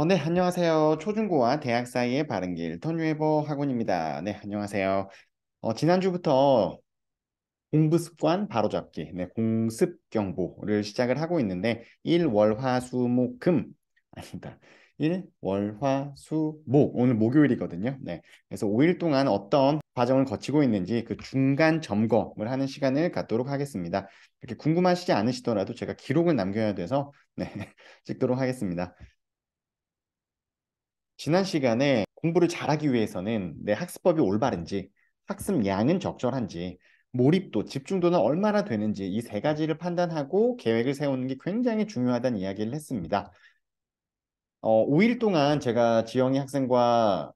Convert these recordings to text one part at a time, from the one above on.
네, 안녕하세요. 초중고와 대학 사이의 바른길 터뉴에버 학원입니다. 네, 안녕하세요. 지난주부터 공부 습관 바로잡기, 네, 공습 경보를 시작을 하고 있는데, 일, 월, 화, 수, 목, 금, 아닙니다. 일, 월, 화, 수, 목, 오늘 목요일이거든요. 네, 그래서 5일 동안 어떤 과정을 거치고 있는지 그 중간 점검을 하는 시간을 갖도록 하겠습니다. 이렇게 궁금하시지 않으시더라도 제가 기록을 남겨야 돼서, 네, 찍도록 하겠습니다. 지난 시간에 공부를 잘하기 위해서는 내 학습법이 올바른지, 학습 양은 적절한지, 몰입도, 집중도는 얼마나 되는지 이 세 가지를 판단하고 계획을 세우는 게 굉장히 중요하다는 이야기를 했습니다. 5일 동안 제가 지영이 학생과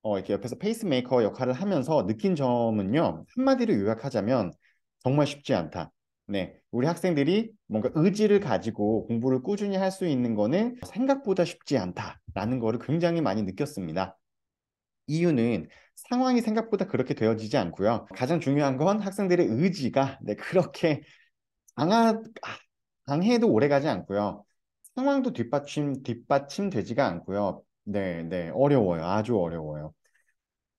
이렇게 옆에서 페이스메이커 역할을 하면서 느낀 점은요, 한마디로 요약하자면 정말 쉽지 않다. 네, 우리 학생들이 뭔가 의지를 가지고 공부를 꾸준히 할 수 있는 거는 생각보다 쉽지 않다라는 거를 굉장히 많이 느꼈습니다. 이유는 상황이 생각보다 그렇게 되어지지 않고요. 가장 중요한 건 학생들의 의지가 네, 그렇게 강하, 강해도 오래 가지 않고요. 상황도 뒷받침되지가 않고요. 네, 네, 어려워요. 아주 어려워요.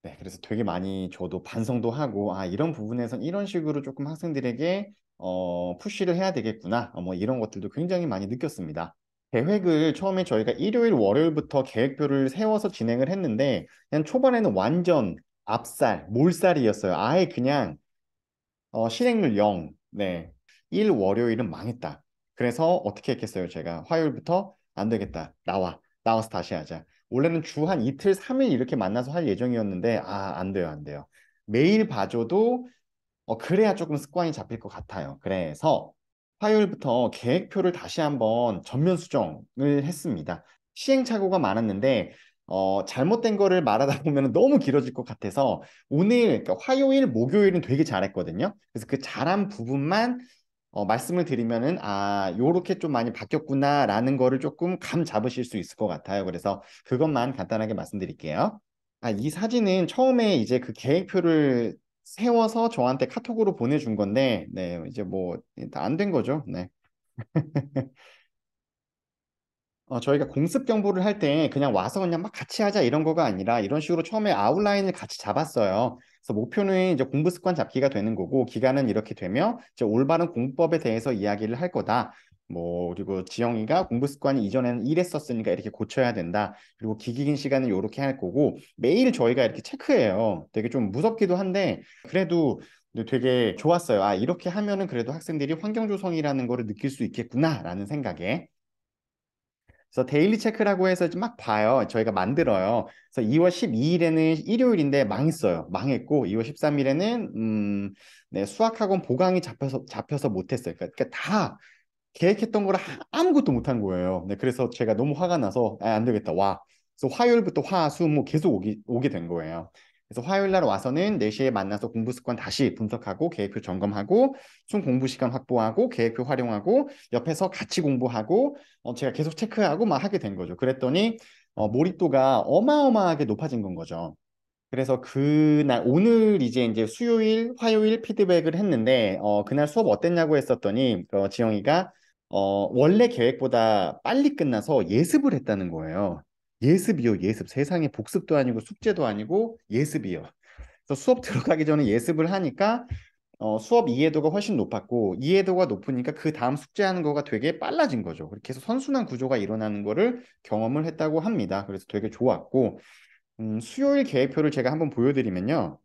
네, 그래서 되게 많이 저도 반성도 하고, 이런 부분에선 이런 식으로 조금 학생들에게, 푸시를 해야 되겠구나. 뭐 이런 것들도 굉장히 많이 느꼈습니다. 계획을 처음에 저희가 일요일, 월요일부터 계획표를 세워서 진행을 했는데, 그냥 초반에는 완전 압살, 몰살이었어요. 아예 그냥 실행률 0. 네. 일 월요일은 망했다. 그래서 어떻게 했겠어요? 제가 화요일부터 안 되겠다. 나와. 나와서 다시 하자. 원래는 주 한 이틀, 3일 이렇게 만나서 할 예정이었는데, 안 돼요, 안 돼요. 매일 봐줘도, 그래야 조금 습관이 잡힐 것 같아요. 그래서 화요일부터 계획표를 다시 한번 전면 수정을 했습니다. 시행착오가 많았는데, 잘못된 거를 말하다 보면 너무 길어질 것 같아서 오늘, 그러니까 화요일, 목요일은 되게 잘했거든요. 그래서 그 잘한 부분만 말씀을 드리면은, 요렇게 좀 많이 바뀌었구나라는 거를 조금 감 잡으실 수 있을 것 같아요. 그래서 그것만 간단하게 말씀드릴게요. 이 사진은 처음에 이제 그 계획표를 세워서 저한테 카톡으로 보내준 건데, 네, 이제 뭐, 안 된 거죠. 네. 저희가 공습 경보를 할 때 그냥 와서 그냥 막 같이 하자 이런 거가 아니라 이런 식으로 처음에 아웃라인을 같이 잡았어요. 그래서 목표는 이제 공부 습관 잡기가 되는 거고 기간은 이렇게 되며 이제 올바른 공법에 대해서 이야기를 할 거다. 뭐 그리고 지영이가 공부 습관이 이전에는 이랬었으니까 이렇게 고쳐야 된다. 그리고 기기긴 시간은 이렇게 할 거고 매일 저희가 이렇게 체크해요. 되게 좀 무섭기도 한데 그래도 되게 좋았어요. 이렇게 하면은 그래도 학생들이 환경 조성이라는 거를 느낄 수 있겠구나라는 생각에. 그래서 데일리 체크라고 해서 이제 막 봐요. 저희가 만들어요. 그래서 2월 12일에는 일요일인데 망했어요. 망했고 2월 13일에는 네, 수학학원 보강이 잡혀서 못했어요. 그러니까 다 계획했던 거를 아무것도 못한 거예요. 네, 그래서 제가 너무 화가 나서 안 되겠다. 와. 그래서 화요일부터 화, 수, 목 계속 오게 된 거예요. 그래서 화요일 날 와서는 4시에 만나서 공부 습관 다시 분석하고 계획표 점검하고 총 공부 시간 확보하고 계획표 활용하고 옆에서 같이 공부하고 제가 계속 체크하고 막 하게 된 거죠. 그랬더니 몰입도가 어마어마하게 높아진 건 거죠. 그래서 그날 오늘 이제 수요일, 화요일 피드백을 했는데 그날 수업 어땠냐고 했었더니 지영이가 원래 계획보다 빨리 끝나서 예습을 했다는 거예요. 예습이요, 예습. 세상에 복습도 아니고 숙제도 아니고 예습이요. 그래서 수업 들어가기 전에 예습을 하니까 수업 이해도가 훨씬 높았고 이해도가 높으니까 그 다음 숙제하는 거가 되게 빨라진 거죠. 그렇게 해서 선순환 구조가 일어나는 거를 경험을 했다고 합니다. 그래서 되게 좋았고 수요일 계획표를 제가 한번 보여드리면요.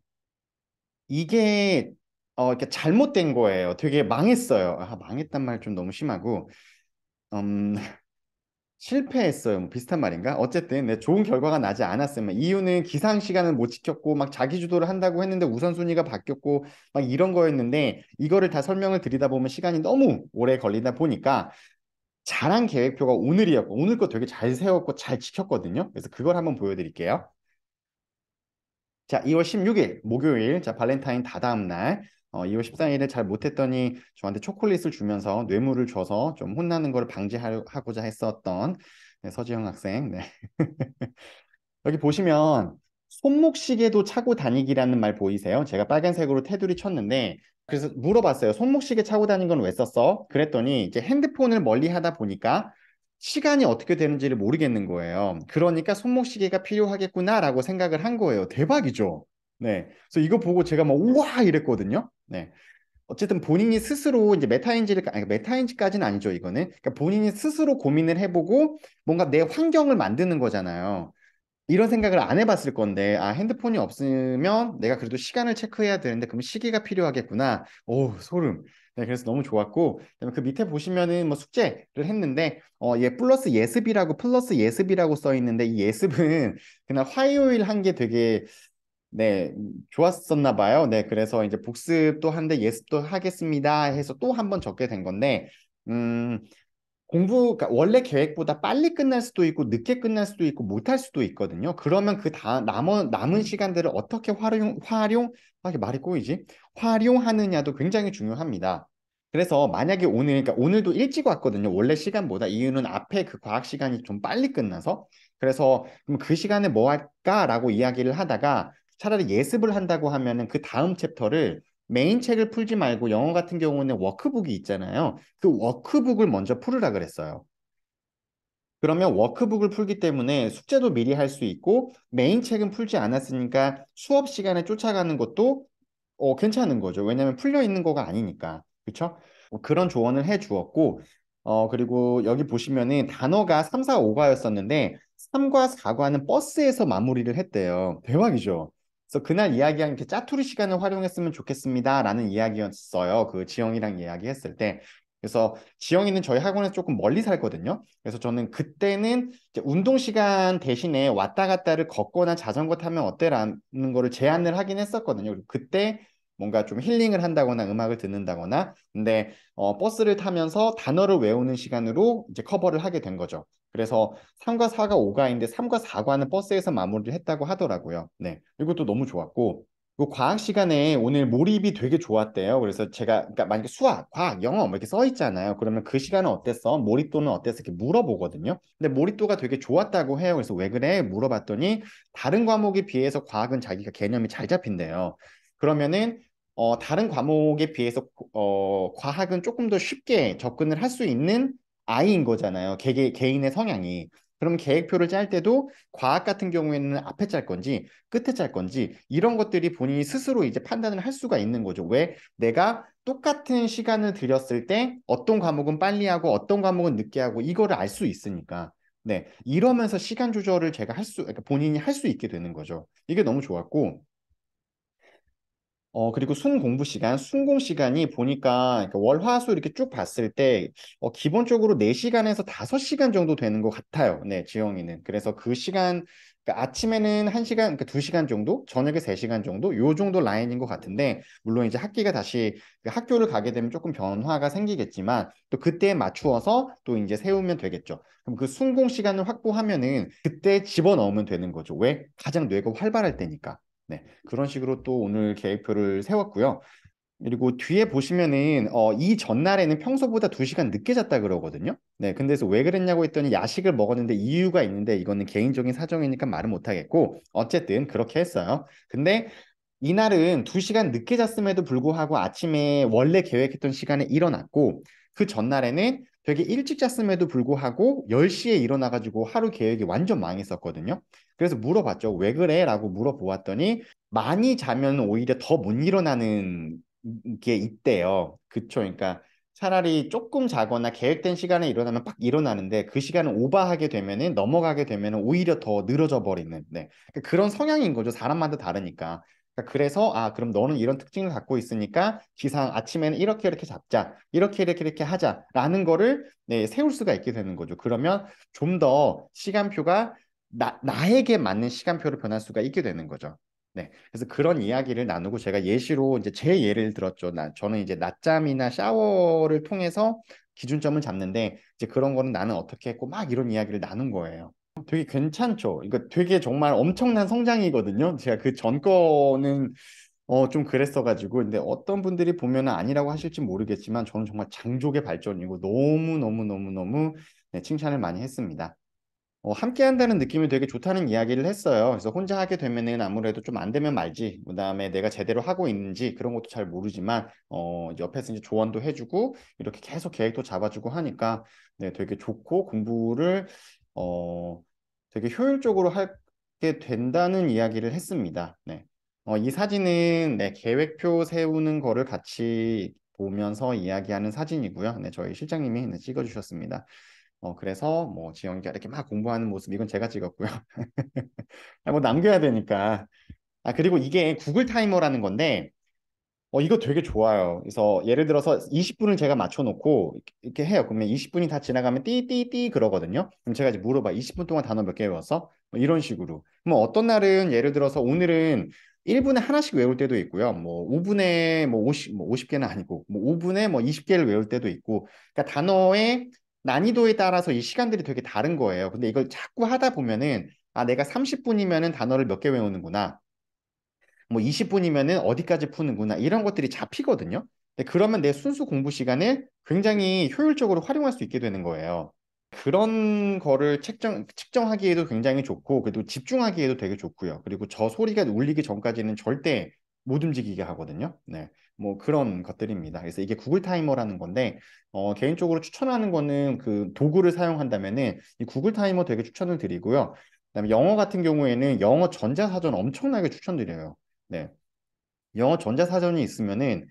이게 이렇게 잘못된 거예요. 되게 망했어요. 망했단 말 좀 너무 심하고 음, 실패했어요. 뭐 비슷한 말인가? 어쨌든 좋은 결과가 나지 않았으면 이유는 기상 시간을 못 지켰고 막 자기 주도를 한다고 했는데 우선순위가 바뀌었고 막 이런 거였는데 이거를 다 설명을 드리다 보면 시간이 너무 오래 걸리다 보니까 잘한 계획표가 오늘이었고 오늘 거 되게 잘 세웠고 잘 지켰거든요. 그래서 그걸 한번 보여드릴게요. 자, 2월 16일 목요일, 자, 발렌타인 다다음 날 2월 14일에 잘 못했더니 저한테 초콜릿을 주면서 뇌물을 줘서 좀 혼나는 걸 방지하고자 했었던 네, 서지영 학생. 네. 여기 보시면 손목시계도 차고 다니기라는 말 보이세요? 제가 빨간색으로 테두리 쳤는데 그래서 물어봤어요. 손목시계 차고 다니는 건 왜 썼어? 그랬더니 이제 핸드폰을 멀리 하다 보니까 시간이 어떻게 되는지를 모르겠는 거예요. 그러니까 손목시계가 필요하겠구나라고 생각을 한 거예요. 대박이죠. 네. 그래서 이거 보고 제가 막 우와 이랬거든요. 네. 어쨌든 본인이 스스로 이제 메타인지를 아니 메타인지까지는 아니죠, 이거는. 그러니까 본인이 스스로 고민을 해보고 뭔가 내 환경을 만드는 거잖아요. 이런 생각을 안 해봤을 건데, 아, 핸드폰이 없으면 내가 그래도 시간을 체크해야 되는데, 그럼 시계가 필요하겠구나. 오, 소름. 네, 그래서 너무 좋았고, 그다음에 그 밑에 보시면은 뭐 숙제를 했는데, 얘 플러스 예습이라고 써 있는데, 이 예습은 그날 화요일 한 게 되게, 네, 좋았었나 봐요. 네, 그래서 이제 복습도 한데 예습도 하겠습니다 해서 또 한 번 적게 된 건데, 음, 그러니까 원래 계획보다 빨리 끝날 수도 있고 늦게 끝날 수도 있고 못할 수도 있거든요. 그러면 그 남은 시간들을 어떻게 이게 말이 꼬이지? 활용하느냐도 굉장히 중요합니다. 그래서 만약에 그러니까 오늘도 일찍 왔거든요. 원래 시간보다. 이유는 앞에 그 과학 시간이 좀 빨리 끝나서. 그래서 그럼 그 시간에 뭐 할까라고 이야기를 하다가 차라리 예습을 한다고 하면은 그 다음 챕터를 메인 책을 풀지 말고 영어 같은 경우는 워크북이 있잖아요. 그 워크북을 먼저 풀으라 그랬어요. 그러면 워크북을 풀기 때문에 숙제도 미리 할 수 있고 메인 책은 풀지 않았으니까 수업 시간에 쫓아가는 것도 괜찮은 거죠. 왜냐면 풀려 있는 거가 아니니까. 그렇죠? 그런 조언을 해 주었고 그리고 여기 보시면은 단어가 3, 4, 5과였었는데 3과 4과는 버스에서 마무리를 했대요. 대박이죠. 그래서 그날 이야기한 게 짜투리 시간을 활용했으면 좋겠습니다라는 이야기였어요. 그 지영이랑 이야기했을 때. 그래서 지영이는 저희 학원에서 조금 멀리 살거든요. 그래서 저는 그때는 이제 운동 시간 대신에 왔다 갔다를 걷거나 자전거 타면 어때라는 거를 제안을 하긴 했었거든요. 그리고 그때 뭔가 좀 힐링을 한다거나 음악을 듣는다거나 근데 버스를 타면서 단어를 외우는 시간으로 이제 커버를 하게 된 거죠. 그래서 3과 4가 5과인데 3과 4과는 버스에서 마무리를 했다고 하더라고요. 네. 이것도 너무 좋았고 그 과학 시간에 오늘 몰입이 되게 좋았대요. 그래서 제가 그러니까 만약에 수학, 과학, 영어 뭐 이렇게 써 있잖아요. 그러면 그 시간은 어땠어? 몰입도는 어땠어? 이렇게 물어보거든요. 근데 몰입도가 되게 좋았다고 해요. 그래서 왜 그래? 물어봤더니 다른 과목에 비해서 과학은 자기가 개념이 잘 잡힌대요. 그러면은 다른 과목에 비해서 과학은 조금 더 쉽게 접근을 할 수 있는 아이인 거잖아요. 개인의 성향이. 그럼 계획표를 짤 때도 과학 같은 경우에는 앞에 짤 건지 끝에 짤 건지 이런 것들이 본인이 스스로 이제 판단을 할 수가 있는 거죠. 왜 내가 똑같은 시간을 들였을 때 어떤 과목은 빨리 하고 어떤 과목은 늦게 하고 이거를 알 수 있으니까. 네. 이러면서 시간 조절을 그러니까 본인이 할 수 있게 되는 거죠. 이게 너무 좋았고 그리고 순공 시간이 보니까 그러니까 월, 화, 수 이렇게 쭉 봤을 때, 기본적으로 4시간에서 5시간 정도 되는 것 같아요. 네, 지영이는. 그래서 그 시간, 그러니까 아침에는 1시간, 그러니까 2시간 정도, 저녁에 3시간 정도, 요 정도 라인인 것 같은데, 물론 이제 학기가 다시 그 학교를 가게 되면 조금 변화가 생기겠지만, 또 그때에 맞추어서 또 이제 세우면 되겠죠. 그럼 그 순공 시간을 확보하면은 그때 집어넣으면 되는 거죠. 왜? 가장 뇌가 활발할 때니까. 네, 그런 식으로 또 오늘 계획표를 세웠고요. 그리고 뒤에 보시면은 이 전날에는 평소보다 2시간 늦게 잤다 그러거든요. 네, 근데 그래서 왜 그랬냐고 했더니 야식을 먹었는데 이유가 있는데 이거는 개인적인 사정이니까 말은 못 하겠고 어쨌든 그렇게 했어요. 근데 이날은 2시간 늦게 잤음에도 불구하고 아침에 원래 계획했던 시간에 일어났고 그 전날에는 되게 일찍 잤음에도 불구하고 10시에 일어나가지고 하루 계획이 완전 망했었거든요. 그래서 물어봤죠. 왜 그래? 라고 물어보았더니 많이 자면 오히려 더 못 일어나는 게 있대요. 그쵸? 그러니까 차라리 조금 자거나 계획된 시간에 일어나면 빡 일어나는데 그 시간을 오버하게 되면은 넘어가게 되면은 오히려 더 늘어져 버리는 네. 그러니까 그런 성향인 거죠. 사람마다 다르니까. 그러니까 그래서 그럼 너는 이런 특징을 갖고 있으니까 기상 아침에는 이렇게 이렇게 잡자. 이렇게 하자라는 거를 네, 세울 수가 있게 되는 거죠. 그러면 좀 더 시간표가 나에게 맞는 시간표로 변할 수가 있게 되는 거죠. 네. 그래서 그런 이야기를 나누고 제가 예시로 이제 제 예를 들었죠. 저는 이제 낮잠이나 샤워를 통해서 기준점을 잡는데 이제 그런 거는 나는 어떻게 했고 막 이런 이야기를 나눈 거예요. 되게 괜찮죠. 이거 되게 정말 엄청난 성장이거든요. 제가 그 전 거는 좀 그랬어가지고 근데 어떤 분들이 보면은 아니라고 하실지 모르겠지만 저는 정말 장족의 발전이고 너무 네, 칭찬을 많이 했습니다. 함께 한다는 느낌이 되게 좋다는 이야기를 했어요. 그래서 혼자 하게 되면은 아무래도 좀 안 되면 말지, 그다음에 내가 제대로 하고 있는지 그런 것도 잘 모르지만, 옆에서 이제 조언도 해주고, 이렇게 계속 계획도 잡아주고 하니까, 네, 되게 좋고, 공부를, 어, 되게 효율적으로 하게 된다는 이야기를 했습니다. 네. 이 사진은, 네, 계획표 세우는 거를 같이 보면서 이야기하는 사진이고요. 네, 저희 실장님이 네, 찍어주셨습니다. 그래서 뭐 지영이가 이렇게 막 공부하는 모습 이건 제가 찍었고요. 뭐 남겨야 되니까. 그리고 이게 구글 타이머라는 건데 이거 되게 좋아요. 그래서 예를 들어서 20분을 제가 맞춰놓고 이렇게 해요. 그러면 20분이 다 지나가면 띠띠띠 그러거든요. 그럼 제가 이제 물어봐. 20분 동안 단어 몇 개 외웠어? 뭐 이런 식으로. 뭐 어떤 날은 예를 들어서 오늘은 1분에 하나씩 외울 때도 있고요. 뭐 5분에 뭐 50개는 아니고 뭐 5분에 뭐 20개를 외울 때도 있고. 그러니까 단어의 난이도에 따라서 이 시간들이 되게 다른 거예요. 근데 이걸 자꾸 하다 보면은 내가 30분이면은 단어를 몇 개 외우는구나. 뭐 20분이면은 어디까지 푸는구나 이런 것들이 잡히거든요. 근데 그러면 내 순수 공부 시간을 굉장히 효율적으로 활용할 수 있게 되는 거예요. 그런 거를 측정하기에도 굉장히 좋고, 그래도 집중하기에도 되게 좋고요. 그리고 저 소리가 울리기 전까지는 절대 못 움직이게 하거든요. 네. 뭐 그런 것들입니다. 그래서 이게 구글 타이머라는 건데, 개인적으로 추천하는 거는 그 도구를 사용한다면은 이 구글 타이머 되게 추천을 드리고요. 그다음에 영어 같은 경우에는 영어 전자사전 엄청나게 추천드려요. 네. 영어 전자사전이 있으면은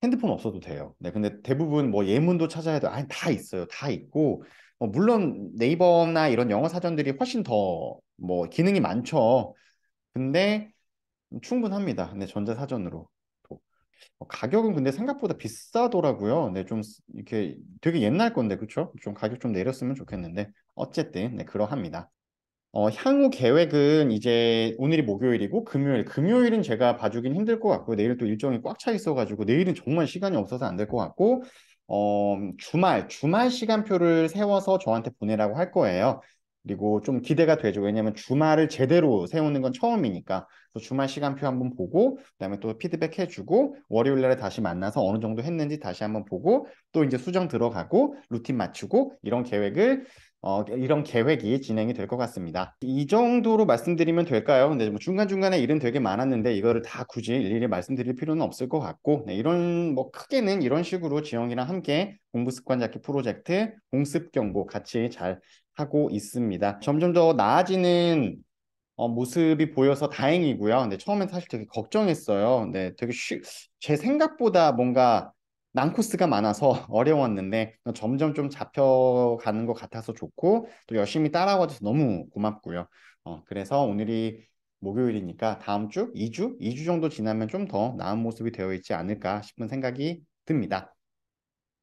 핸드폰 없어도 돼요. 네, 근데 대부분 뭐 예문도 찾아야 돼. 다 있어요. 다 있고, 물론 네이버나 이런 영어 사전들이 훨씬 더 뭐 기능이 많죠. 근데 충분합니다. 네, 전자사전으로. 가격은 근데 생각보다 비싸더라고요. 네, 좀 이렇게 되게 옛날 건데, 그쵸? 좀 가격 좀 내렸으면 좋겠는데. 어쨌든, 네, 그러합니다. 향후 계획은 이제 오늘이 목요일이고 금요일은 제가 봐주긴 힘들 것 같고 내일 또 일정이 꽉 차 있어가지고 내일은 정말 시간이 없어서 안 될 것 같고 주말 시간표를 세워서 저한테 보내라고 할 거예요. 그리고 좀 기대가 되죠. 왜냐하면 주말을 제대로 세우는 건 처음이니까. 그래서 주말 시간표 한번 보고 그다음에 또 피드백 해주고 월요일 날에 다시 만나서 어느 정도 했는지 다시 한번 보고 또 이제 수정 들어가고 루틴 맞추고 이런 계획이 진행이 될 것 같습니다. 이 정도로 말씀드리면 될까요? 근데 뭐 중간중간에 일은 되게 많았는데 이거를 다 굳이 일일이 말씀드릴 필요는 없을 것 같고, 네, 이런 뭐 크게는 이런 식으로 지영이랑 함께 공부 습관 잡기 프로젝트 공습 경보 같이 잘 하고 있습니다. 점점 더 나아지는 모습이 보여서 다행이고요. 근데 처음엔 사실 되게 걱정했어요. 근데 제 생각보다 뭔가 난코스가 많아서 어려웠는데 점점 좀 잡혀가는 것 같아서 좋고 또 열심히 따라와줘서 너무 고맙고요. 그래서 오늘이 목요일이니까 다음 주, 2주 정도 지나면 좀 더 나은 모습이 되어 있지 않을까 싶은 생각이 듭니다.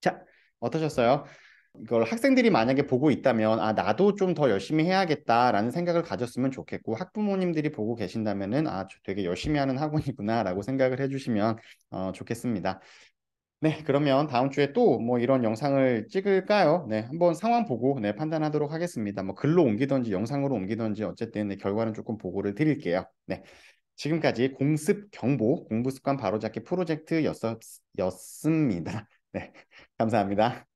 자, 어떠셨어요? 이걸 학생들이 만약에 보고 있다면 나도 좀 더 열심히 해야겠다라는 생각을 가졌으면 좋겠고 학부모님들이 보고 계신다면은 저 되게 열심히 하는 학원이구나라고 생각을 해주시면 좋겠습니다. 네, 그러면 다음 주에 또 뭐 이런 영상을 찍을까요? 네, 한번 상황 보고 네, 판단하도록 하겠습니다. 뭐 글로 옮기던지 영상으로 옮기던지 어쨌든 네, 결과는 조금 보고를 드릴게요. 네, 지금까지 공습 경보 공부 습관 바로잡기 프로젝트였습니다. 네, 감사합니다.